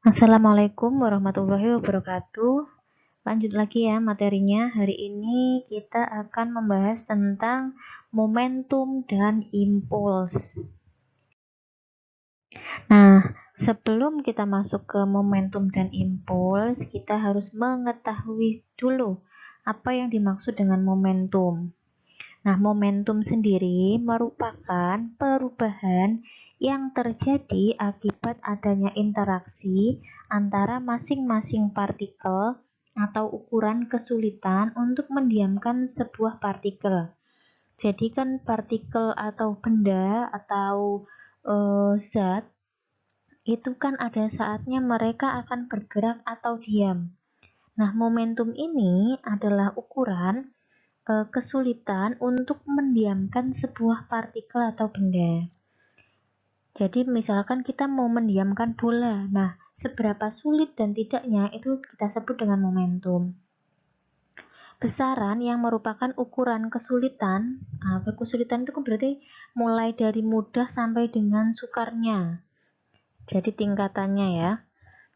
Assalamualaikum warahmatullahi wabarakatuh. Lanjut lagi ya materinya. Hari ini kita akan membahas tentang momentum dan impuls. Nah, sebelum kita masuk ke momentum dan impuls, kita harus mengetahui dulu apa yang dimaksud dengan momentum. Nah, momentum sendiri merupakan perubahan yang terjadi akibat adanya interaksi antara masing-masing partikel atau ukuran kesulitan untuk mendiamkan sebuah partikel. Jadi kan partikel atau benda atau zat itu kan ada saatnya mereka akan bergerak atau diam. Nah, momentum ini adalah ukuran kesulitan untuk mendiamkan sebuah partikel atau benda. Jadi misalkan kita mau mendiamkan bola, nah seberapa sulit dan tidaknya itu kita sebut dengan momentum. Besaran yang merupakan ukuran kesulitan, kesulitan itu kan berarti mulai dari mudah sampai dengan sukarnya. Jadi tingkatannya ya.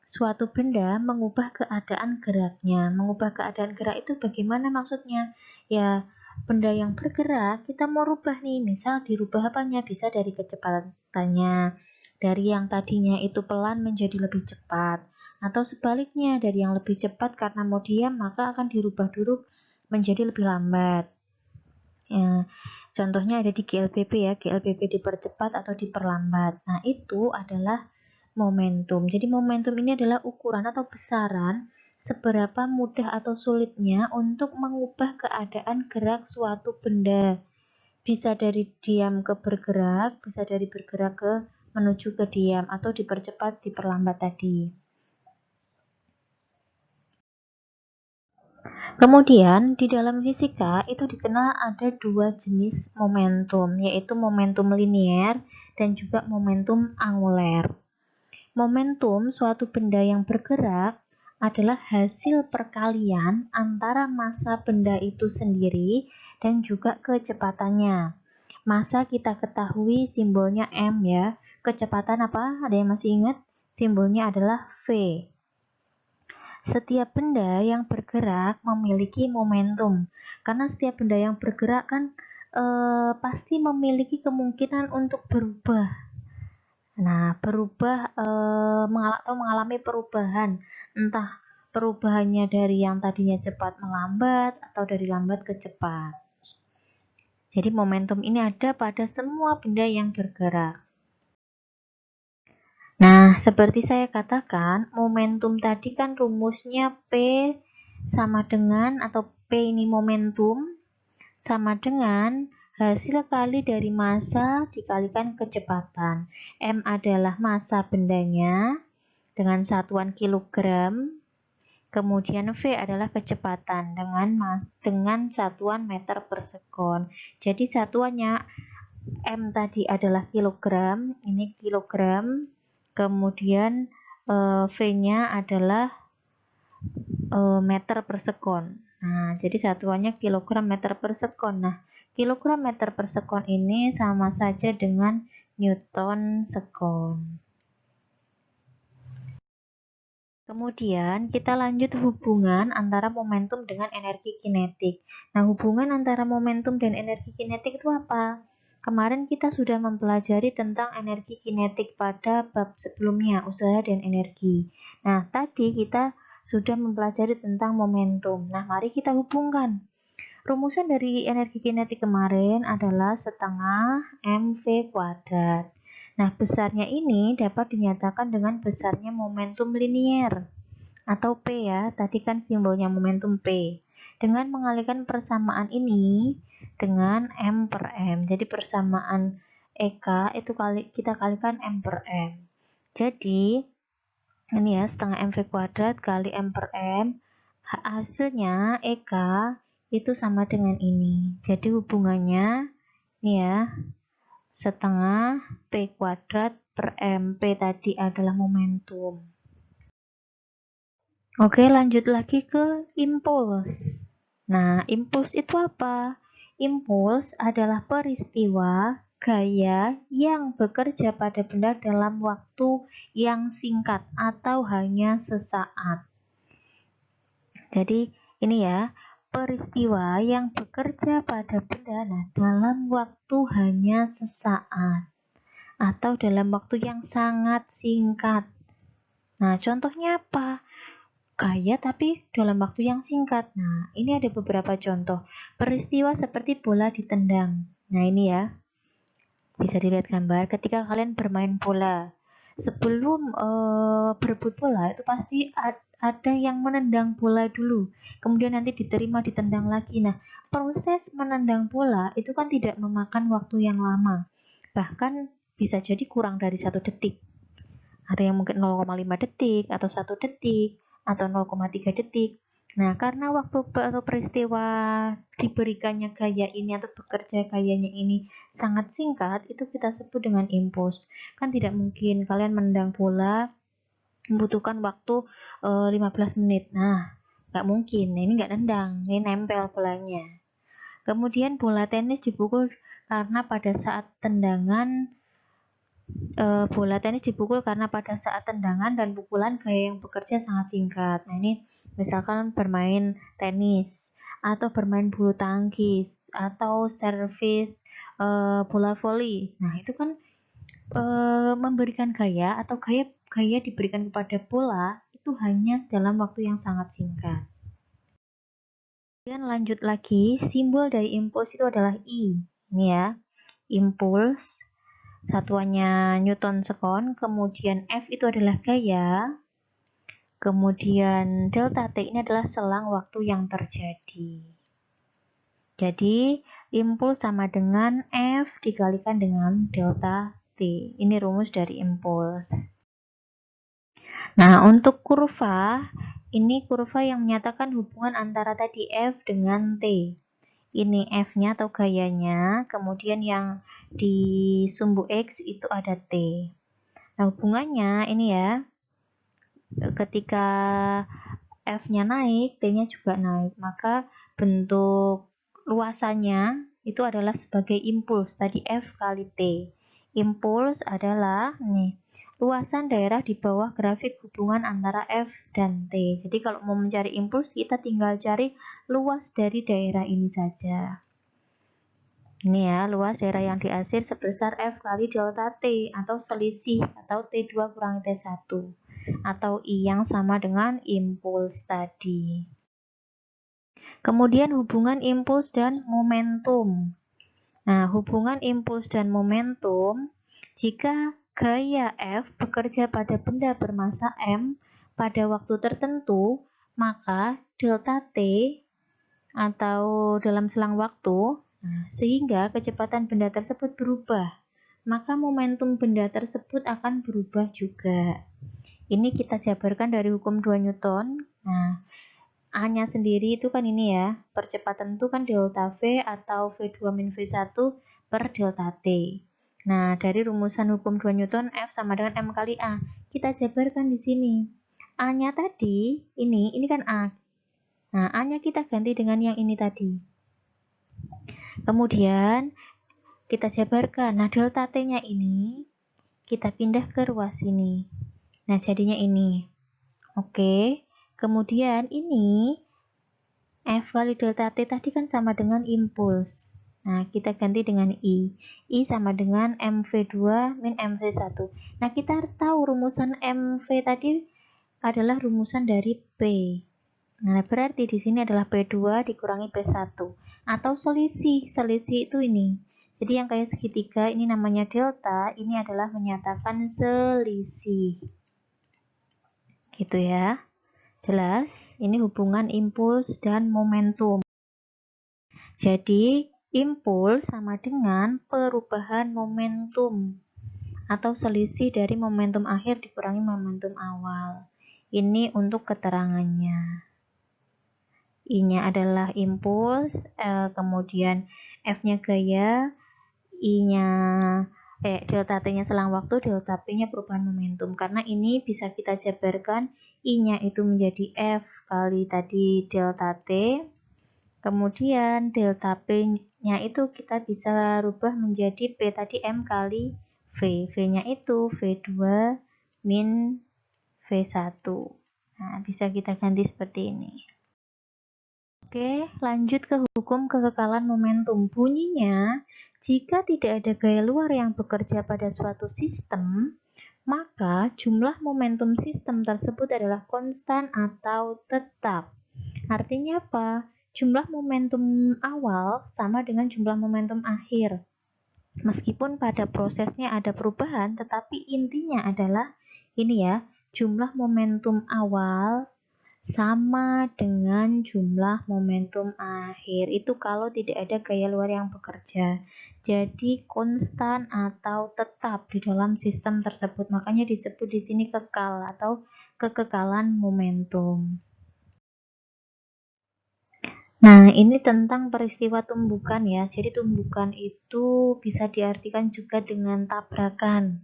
Suatu benda mengubah keadaan geraknya. Mengubah keadaan gerak itu bagaimana maksudnya? Ya, benda yang bergerak kita mau rubah nih. Misal dirubah apanya? Bisa dari kecepatannya. Dari yang tadinya itu pelan menjadi lebih cepat. Atau sebaliknya, dari yang lebih cepat karena mau diam maka akan dirubah dulu menjadi lebih lambat. Ya, contohnya ada di GLBP ya, GLBP dipercepat atau diperlambat. Nah, itu adalah momentum. Jadi momentum ini adalah ukuran atau besaran seberapa mudah atau sulitnya untuk mengubah keadaan gerak suatu benda. Bisa dari diam ke bergerak, bisa dari bergerak ke menuju ke diam atau dipercepat, diperlambat tadi. Kemudian di dalam fisika itu dikenal ada dua jenis momentum, yaitu momentum linier dan juga momentum anguler. Momentum suatu benda yang bergerak adalah hasil perkalian antara massa benda itu sendiri dan juga kecepatannya. Massa kita ketahui simbolnya M ya. Kecepatan apa? Ada yang masih ingat? Simbolnya adalah V. Setiap benda yang bergerak memiliki momentum. Karena setiap benda yang bergerak kan pasti memiliki kemungkinan untuk berubah. Nah, berubah atau mengalami perubahan, entah perubahannya dari yang tadinya cepat melambat atau dari lambat ke cepat. Jadi momentum ini ada pada semua benda yang bergerak. Nah, seperti saya katakan, momentum tadi kan rumusnya P sama dengan atau P ini momentum sama dengan hasil kali dari massa dikalikan kecepatan. M adalah massa bendanya dengan satuan kilogram, kemudian V adalah kecepatan dengan satuan meter per sekon. Jadi satuannya M tadi adalah kilogram, ini kilogram, kemudian V-nya adalah meter per sekon. Nah, jadi satuannya kilogram meter per sekon. Nah, kilogram meter per sekon ini sama saja dengan Newton sekon. Kemudian kita lanjut hubungan antara momentum dengan energi kinetik. Nah, hubungan antara momentum dan energi kinetik itu apa? Kemarin kita sudah mempelajari tentang energi kinetik pada bab sebelumnya, usaha dan energi. Nah, tadi kita sudah mempelajari tentang momentum. Nah, mari kita hubungkan. Rumusan dari energi kinetik kemarin adalah setengah mv kuadrat. Nah, besarnya ini dapat dinyatakan dengan besarnya momentum linier atau P ya. Tadi kan simbolnya momentum P. Dengan mengalihkan persamaan ini dengan M per M. Jadi persamaan EK itu kita kalikan M per M. Jadi ini ya setengah mv kuadrat kali M per M. Hasilnya EK itu sama dengan ini. Jadi hubungannya ini ya setengah P kuadrat per M. P tadi adalah momentum. Oke, lanjut lagi ke impuls. Nah, impuls itu apa? Impuls adalah peristiwa gaya yang bekerja pada benda dalam waktu yang singkat atau hanya sesaat. Jadi ini ya, peristiwa yang bekerja pada benda dalam waktu hanya sesaat atau dalam waktu yang sangat singkat. Nah, contohnya apa? Gaya tapi dalam waktu yang singkat. Nah, ini ada beberapa contoh. Peristiwa seperti bola ditendang. Nah, ini ya. Bisa dilihat gambar ketika kalian bermain bola. Sebelum berebut bola itu pasti ada yang menendang bola dulu. Kemudian nanti diterima ditendang lagi. Nah, proses menendang bola itu kan tidak memakan waktu yang lama. Bahkan bisa jadi kurang dari 1 detik. Ada yang mungkin 0,5 detik atau 1 detik atau 0,3 detik. Nah, karena waktu atau peristiwa diberikannya gaya ini atau bekerja gayanya ini sangat singkat, itu kita sebut dengan impuls. Kan tidak mungkin kalian menendang bola membutuhkan waktu 15 menit. Nah, nggak mungkin. Ini nggak nendang, ini nempel bolanya. Kemudian bola tenis dipukul karena pada saat tendangan bola tenis dipukul karena pada saat tendangan dan pukulan gaya yang bekerja sangat singkat. Nah, ini misalkan bermain tenis atau bermain bulu tangkis atau servis bola voli. Nah, itu kan memberikan gaya atau gaya diberikan kepada bola itu hanya dalam waktu yang sangat singkat. Kemudian lanjut lagi, simbol dari impuls itu adalah I. Ini ya, impuls. Satuannya Newton second, kemudian F itu adalah gaya, kemudian delta T ini adalah selang waktu yang terjadi. Jadi, impuls sama dengan F dikalikan dengan delta T. Ini rumus dari impuls. Nah, untuk kurva, ini kurva yang menyatakan hubungan antara tadi F dengan T. Ini F-nya atau gayanya, kemudian yang di sumbu X itu ada T. Nah, hubungannya ini ya, ketika F-nya naik, T-nya juga naik, maka bentuk luasannya itu adalah sebagai impuls, tadi F kali T. Impuls adalah nih, luasan daerah di bawah grafik hubungan antara F dan T. Jadi kalau mau mencari impuls, kita tinggal cari luas dari daerah ini saja. Ini ya, luas daerah yang diasir sebesar F kali delta T atau selisih atau T2 kurangi T1 atau I yang sama dengan impuls tadi. Kemudian hubungan impuls dan momentum. Nah, hubungan impuls dan momentum, jika gaya F bekerja pada benda bermassa M pada waktu tertentu, maka delta T atau dalam selang waktu, sehingga kecepatan benda tersebut berubah, maka momentum benda tersebut akan berubah juga. Ini kita jabarkan dari hukum 2 Newton. Nah, A-nya sendiri itu kan ini ya, percepatan itu kan delta V atau V2 min V1 per delta T. Nah, dari rumusan hukum 2 Newton, F sama dengan M kali A. Kita jabarkan di sini. A-nya tadi, ini kan A. Nah, A-nya kita ganti dengan yang ini tadi. Kemudian kita jabarkan. Nah, delta T-nya ini kita pindah ke ruas ini. Nah, jadinya ini. Oke. Kemudian ini F kali delta T tadi kan sama dengan impuls. Nah, kita ganti dengan I. I sama dengan MV2 min MV1. Nah, kita harus tahu rumusan MV tadi adalah rumusan dari P. Nah, berarti di sini adalah P2 dikurangi P1 atau selisih. Selisih itu ini. Jadi yang kayak segitiga ini namanya delta, ini adalah menyatakan selisih. Gitu ya. Jelas? Ini hubungan impuls dan momentum. Jadi, impuls sama dengan perubahan momentum atau selisih dari momentum akhir dikurangi momentum awal. Ini untuk keterangannya. I-nya adalah impuls, kemudian F-nya gaya, I-nya delta T-nya selang waktu, delta P-nya perubahan momentum. Karena ini bisa kita jabarkan, I-nya itu menjadi F kali tadi delta T, kemudian delta P V-nya itu kita bisa rubah menjadi P tadi M kali V. V-nya itu V2 min V1. Nah, bisa kita ganti seperti ini. Oke, lanjut ke hukum kekekalan momentum. Bunyinya, jika tidak ada gaya luar yang bekerja pada suatu sistem, maka jumlah momentum sistem tersebut adalah konstan atau tetap. Artinya apa? Jumlah momentum awal sama dengan jumlah momentum akhir. Meskipun pada prosesnya ada perubahan, tetapi intinya adalah ini ya, jumlah momentum awal sama dengan jumlah momentum akhir. Itu kalau tidak ada gaya luar yang bekerja. Jadi konstan atau tetap di dalam sistem tersebut. Makanya disebut di sini kekal atau kekekalan momentum. Nah, ini tentang peristiwa tumbukan ya. Jadi tumbukan itu bisa diartikan juga dengan tabrakan.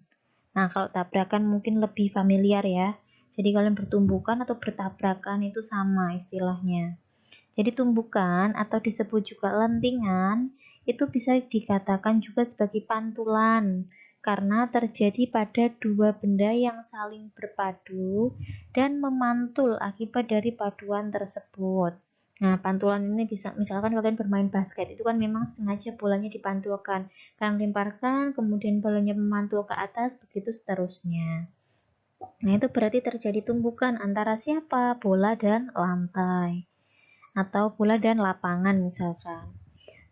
Nah, kalau tabrakan mungkin lebih familiar ya. Jadi kalian bertumbukan atau bertabrakan itu sama istilahnya. Jadi tumbukan atau disebut juga lentingan itu bisa dikatakan juga sebagai pantulan karena terjadi pada dua benda yang saling berpadu dan memantul akibat dari paduan tersebut. Nah, pantulan ini bisa misalkan kalian bermain basket, itu kan memang sengaja bolanya dipantulkan. Kalian lemparkan, kemudian bolanya memantul ke atas, begitu seterusnya. Nah, itu berarti terjadi tumbukan antara siapa? Bola dan lantai. Atau bola dan lapangan misalkan.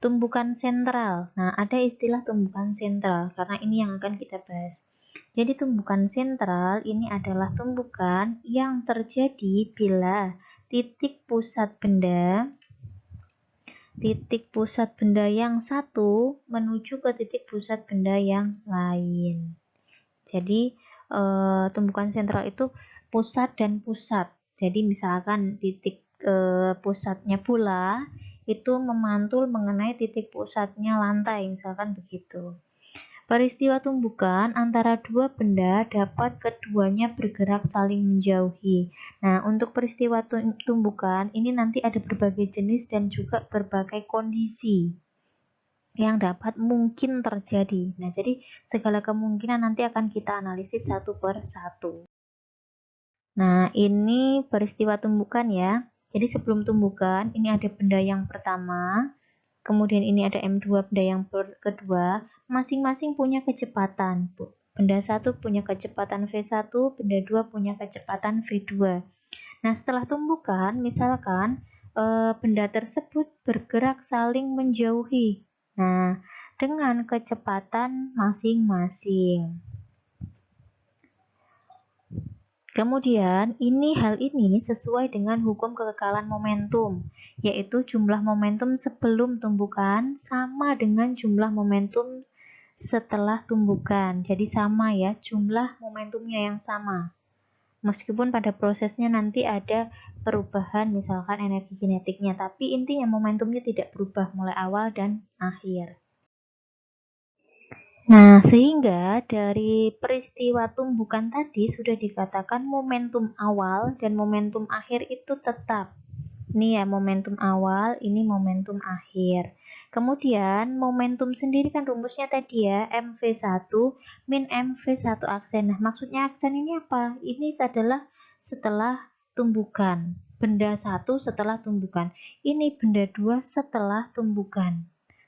Tumbukan sentral. Nah, ada istilah tumbukan sentral karena ini yang akan kita bahas. Jadi tumbukan sentral ini adalah tumbukan yang terjadi bila titik pusat benda yang satu menuju ke titik pusat benda yang lain. Jadi tumbukan sentral itu pusat dan pusat. Jadi misalkan titik pusatnya bola itu memantul mengenai titik pusatnya lantai, misalkan begitu. Peristiwa tumbukan antara dua benda dapat keduanya bergerak saling menjauhi. Nah, untuk peristiwa tumbukan ini nanti ada berbagai jenis dan juga berbagai kondisi yang dapat mungkin terjadi. Nah, jadi segala kemungkinan nanti akan kita analisis satu per satu. Nah, ini peristiwa tumbukan ya. Jadi sebelum tumbukan, ini ada benda yang pertama, kemudian ini ada M2 benda yang kedua, masing-masing punya kecepatan. Benda 1 punya kecepatan V1, benda 2 punya kecepatan V2. Nah, setelah tumbukan, misalkan benda tersebut bergerak saling menjauhi. Nah, dengan kecepatan masing-masing. Kemudian, hal ini sesuai dengan hukum kekekalan momentum, yaitu jumlah momentum sebelum tumbukan sama dengan jumlah momentum setelah tumbukan. Jadi sama ya, jumlah momentumnya yang sama. Meskipun pada prosesnya nanti ada perubahan misalkan energi kinetiknya, tapi intinya momentumnya tidak berubah mulai awal dan akhir. Nah, sehingga dari peristiwa tumbukan tadi sudah dikatakan momentum awal dan momentum akhir itu tetap. Ini ya momentum awal, ini momentum akhir. Kemudian momentum sendiri kan rumusnya tadi ya, MV1 min MV1 aksen. Nah, maksudnya aksen ini apa? Ini adalah setelah tumbukan. Benda 1 setelah tumbukan. Ini benda 2 setelah tumbukan.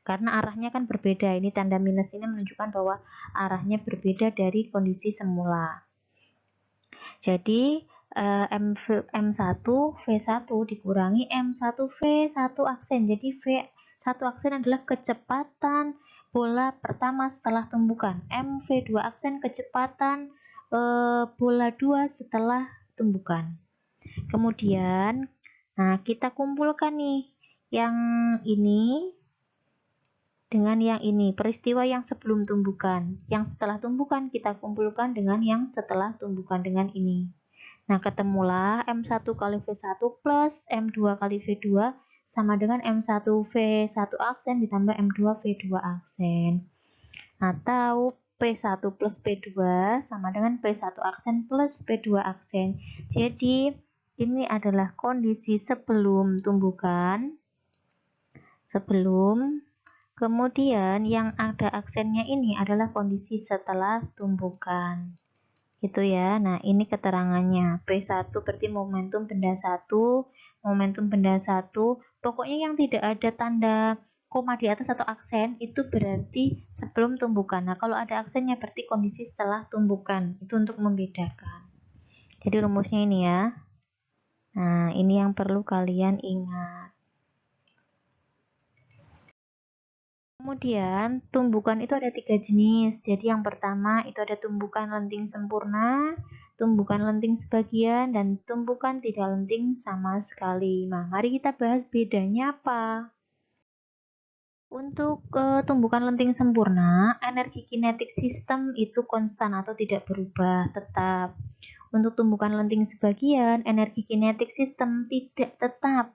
Karena arahnya kan berbeda. Ini tanda minus ini menunjukkan bahwa arahnya berbeda dari kondisi semula. Jadi M1 V1 dikurangi M1 V1 aksen. Jadi V1 aksen adalah kecepatan bola pertama setelah tumbukan. MV2 aksen kecepatan bola 2 setelah tumbukan. Kemudian kita kumpulkan nih yang ini dengan yang ini, peristiwa yang sebelum tumbukan. Yang setelah tumbukan kita kumpulkan dengan yang setelah tumbukan dengan ini. Nah, ketemulah M1 kali V1 plus M2 kali V2 sama dengan M1 V1 aksen ditambah M2 V2 aksen. Atau P1 plus P2 sama dengan P1 aksen plus P2 aksen. Jadi, ini adalah kondisi sebelum tumbukan, sebelum Kemudian yang ada aksennya ini adalah kondisi setelah tumbukan. Gitu ya. Nah, ini keterangannya. P1 berarti momentum benda 1, momentum benda 1. Pokoknya yang tidak ada tanda koma di atas atau aksen itu berarti sebelum tumbukan. Nah, kalau ada aksennya berarti kondisi setelah tumbukan. Itu untuk membedakan. Jadi rumusnya ini ya. Nah, ini yang perlu kalian ingat. Kemudian, tumbukan itu ada 3 jenis. Jadi yang pertama itu ada tumbukan lenting sempurna, tumbukan lenting sebagian, dan tumbukan tidak lenting sama sekali. Nah, mari kita bahas bedanya apa. Untuk tumbukan lenting sempurna, energi kinetik sistem itu konstan atau tidak berubah, tetap. Untuk tumbukan lenting sebagian, energi kinetik sistem tidak tetap,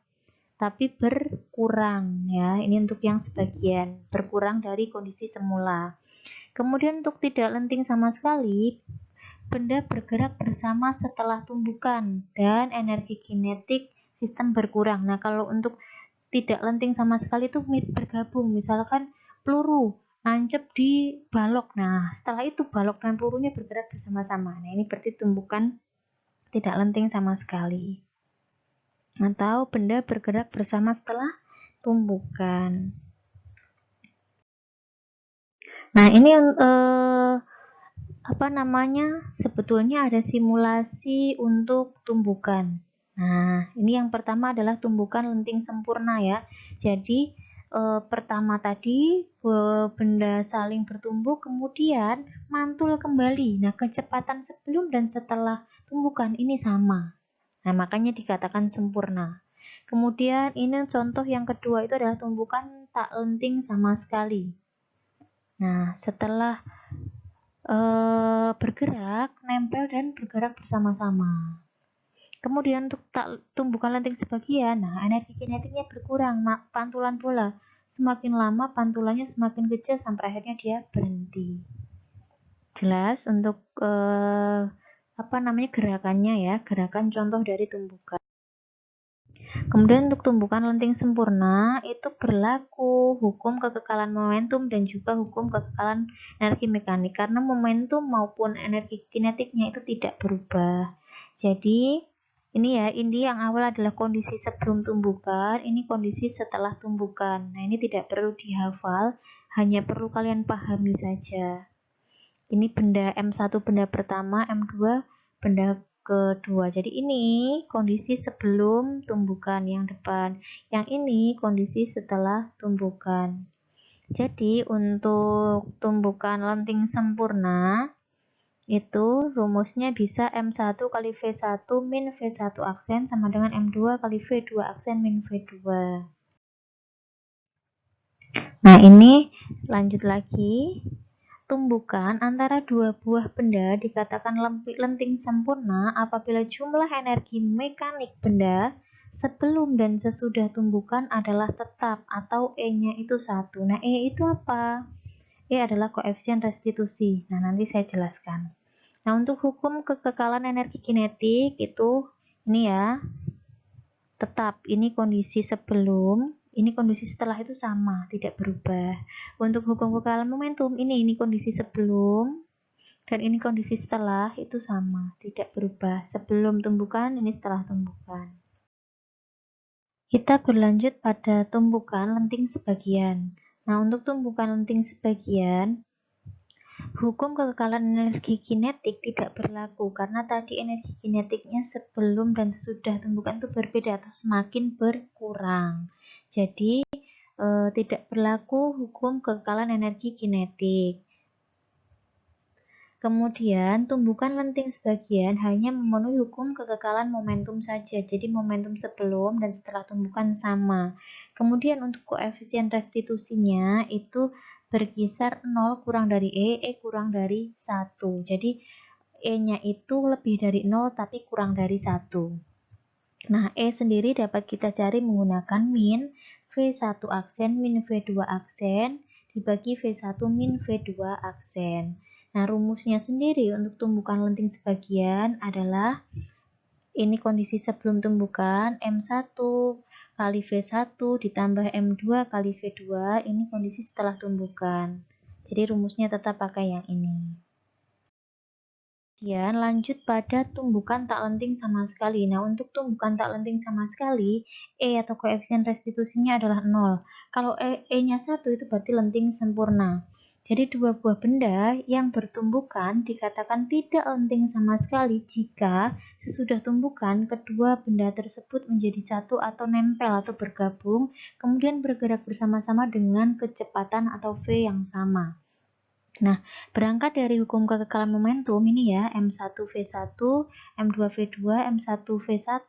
tapi berkurang ya. Ini untuk yang sebagian, berkurang dari kondisi semula. Kemudian untuk tidak lenting sama sekali, benda bergerak bersama setelah tumbukan dan energi kinetik sistem berkurang. Nah, kalau untuk tidak lenting sama sekali itu bergabung, misalkan peluru nancep di balok. Nah, setelah itu balok dan pelurunya bergerak bersama-sama. Nah, ini berarti tumbukan tidak lenting sama sekali. Atau benda bergerak bersama setelah tumbukan. Nah, ini apa namanya? Sebetulnya ada simulasi untuk tumbukan. Nah, ini yang pertama adalah tumbukan lenting sempurna ya. Jadi pertama tadi benda saling bertumbuh kemudian mantul kembali. Nah, kecepatan sebelum dan setelah tumbukan ini sama. Nah, makanya dikatakan sempurna. Kemudian ini contoh yang kedua itu adalah tumbukan tak lenting sama sekali. Nah, setelah bergerak, nempel dan bergerak bersama-sama. Kemudian untuk tumbukan lenting sebagian, nah energi kinetiknya berkurang, pantulan bola. Semakin lama pantulannya semakin kecil sampai akhirnya dia berhenti. Jelas untuk apa namanya gerakannya ya, gerakan contoh dari tumbukan. Kemudian untuk tumbukan lenting sempurna itu berlaku hukum kekekalan momentum dan juga hukum kekekalan energi mekanik karena momentum maupun energi kinetiknya itu tidak berubah. Jadi ini ya, ini yang awal adalah kondisi sebelum tumbukan, ini kondisi setelah tumbukan. Nah, ini tidak perlu dihafal, hanya perlu kalian pahami saja. Ini benda M1 benda pertama, M2 benda kedua. Jadi ini kondisi sebelum tumbukan yang depan. Yang ini kondisi setelah tumbukan. Jadi untuk tumbukan lenting sempurna itu rumusnya bisa M1 kali V1 min V1 aksen sama dengan M2 kali V2 aksen min V2. Nah, ini lanjut lagi. Tumbukan antara dua buah benda dikatakan lenting sempurna apabila jumlah energi mekanik benda sebelum dan sesudah tumbukan adalah tetap atau E-nya itu 1. Nah, E itu apa? E adalah koefisien restitusi. Nah, nanti saya jelaskan. Nah, untuk hukum kekekalan energi kinetik itu ini ya, tetap. Ini kondisi sebelum, ini kondisi setelah itu sama, tidak berubah. Untuk hukum kekekalan momentum, ini kondisi sebelum, dan ini kondisi setelah itu sama, tidak berubah. Sebelum tumbukan, ini setelah tumbukan. Kita berlanjut pada tumbukan lenting sebagian. Nah, untuk tumbukan lenting sebagian, hukum kekekalan energi kinetik tidak berlaku karena tadi energi kinetiknya sebelum dan sesudah tumbukan itu berbeda atau semakin berkurang. Jadi tidak berlaku hukum kekekalan energi kinetik. Kemudian tumbukan lenting sebagian hanya memenuhi hukum kekekalan momentum saja. Jadi momentum sebelum dan setelah tumbukan sama. Kemudian untuk koefisien restitusinya itu berkisar 0 kurang dari E kurang dari 1. Jadi E-nya itu lebih dari 0 tapi kurang dari 1. Nah, E sendiri dapat kita cari menggunakan min V1 aksen min V2 aksen dibagi V1 min V2 aksen. Nah, rumusnya sendiri untuk tumbukan lenting sebagian adalah ini kondisi sebelum tumbukan M1 kali V1 ditambah M2 kali V2, ini kondisi setelah tumbukan. Jadi rumusnya tetap pakai yang ini. Kemudian lanjut pada tumbukan tak lenting sama sekali. Nah, untuk tumbukan tak lenting sama sekali, E atau koefisien restitusinya adalah 0. Kalau E-nya 1 itu berarti lenting sempurna. Jadi dua buah benda yang bertumbukan dikatakan tidak lenting sama sekali jika sesudah tumbukan kedua benda tersebut menjadi satu atau nempel atau bergabung, kemudian bergerak bersama-sama dengan kecepatan atau V yang sama. Nah, berangkat dari hukum kekekalan momentum ini ya, M1V1, M2V2, M1V1,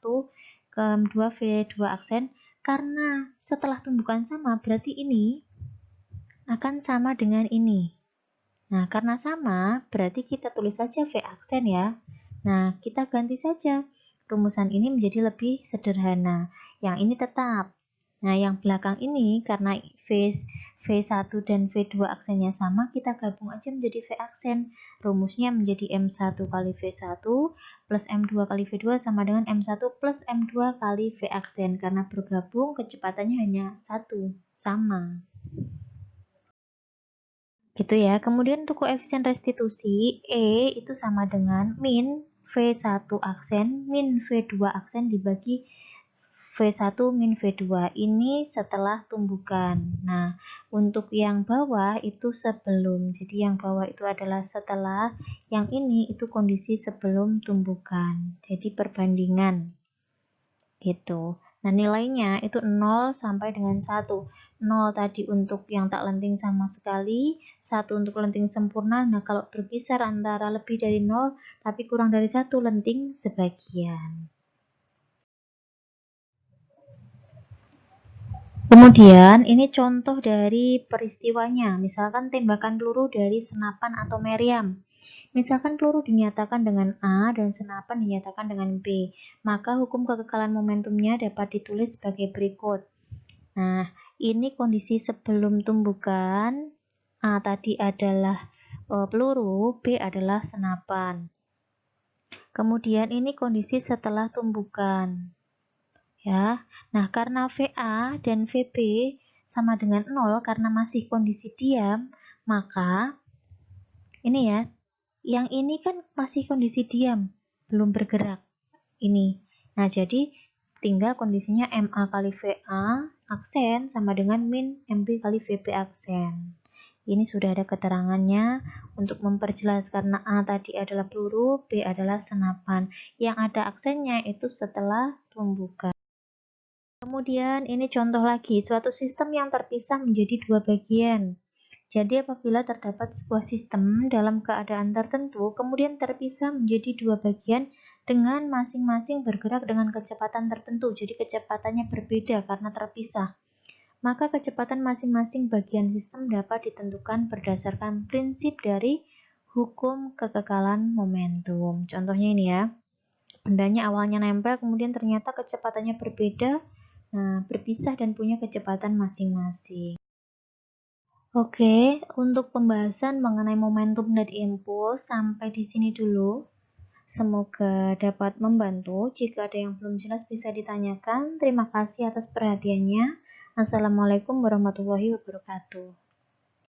ke M2V2 aksen, karena setelah tumbukan sama, berarti ini akan sama dengan ini. Nah, karena sama, berarti kita tulis saja V aksen ya. Nah, kita ganti saja. Rumusan ini menjadi lebih sederhana. Yang ini tetap. Nah, yang belakang ini karena V1 dan V2 aksennya sama, kita gabung aja menjadi V aksen. Rumusnya menjadi M1 kali V1 plus M2 kali V2 sama dengan M1 plus M2 kali V aksen. Karena bergabung, kecepatannya hanya satu, sama. Gitu ya. Kemudian untuk koefisien restitusi, E itu sama dengan min V1 aksen min V2 aksen dibagi V1 min V2. Ini setelah tumbukan. Nah, untuk yang bawah itu sebelum. Jadi yang bawah itu adalah setelah, yang ini itu kondisi sebelum tumbukan. Jadi perbandingan. Gitu. Nah, nilainya itu 0 sampai dengan 1. 0 tadi untuk yang tak lenting sama sekali, 1 untuk lenting sempurna. Nah, kalau berkisar antara lebih dari 0 tapi kurang dari 1, lenting sebagian. Kemudian, ini contoh dari peristiwanya. Misalkan tembakan peluru dari senapan atau meriam. Misalkan peluru dinyatakan dengan A dan senapan dinyatakan dengan B, maka hukum kekekalan momentumnya dapat ditulis sebagai berikut. Nah, ini kondisi sebelum tumbukan. A tadi adalah peluru, B adalah senapan. Kemudian ini kondisi setelah tumbukan. Ya. Nah, karena VA dan VB sama dengan 0 karena masih kondisi diam, maka ini ya, yang ini kan masih kondisi diam, belum bergerak. Ini. Nah, jadi tinggal kondisinya MA kali VA aksen sama dengan min MB kali VB aksen. Ini sudah ada keterangannya untuk memperjelas karena A tadi adalah peluru, B adalah senapan. Yang ada aksennya itu setelah tumbukan. Kemudian ini contoh lagi, suatu sistem yang terpisah menjadi dua bagian. Jadi apabila terdapat sebuah sistem dalam keadaan tertentu, kemudian terpisah menjadi dua bagian dengan masing-masing bergerak dengan kecepatan tertentu. Jadi kecepatannya berbeda karena terpisah. Maka kecepatan masing-masing bagian sistem dapat ditentukan berdasarkan prinsip dari hukum kekekalan momentum. Contohnya ini ya, bendanya awalnya nempel, kemudian ternyata kecepatannya berbeda, berpisah dan punya kecepatan masing-masing. Oke, untuk pembahasan mengenai momentum dan impuls sampai di sini dulu. Semoga dapat membantu. Jika ada yang belum jelas bisa ditanyakan. Terima kasih atas perhatiannya. Assalamualaikum warahmatullahi wabarakatuh.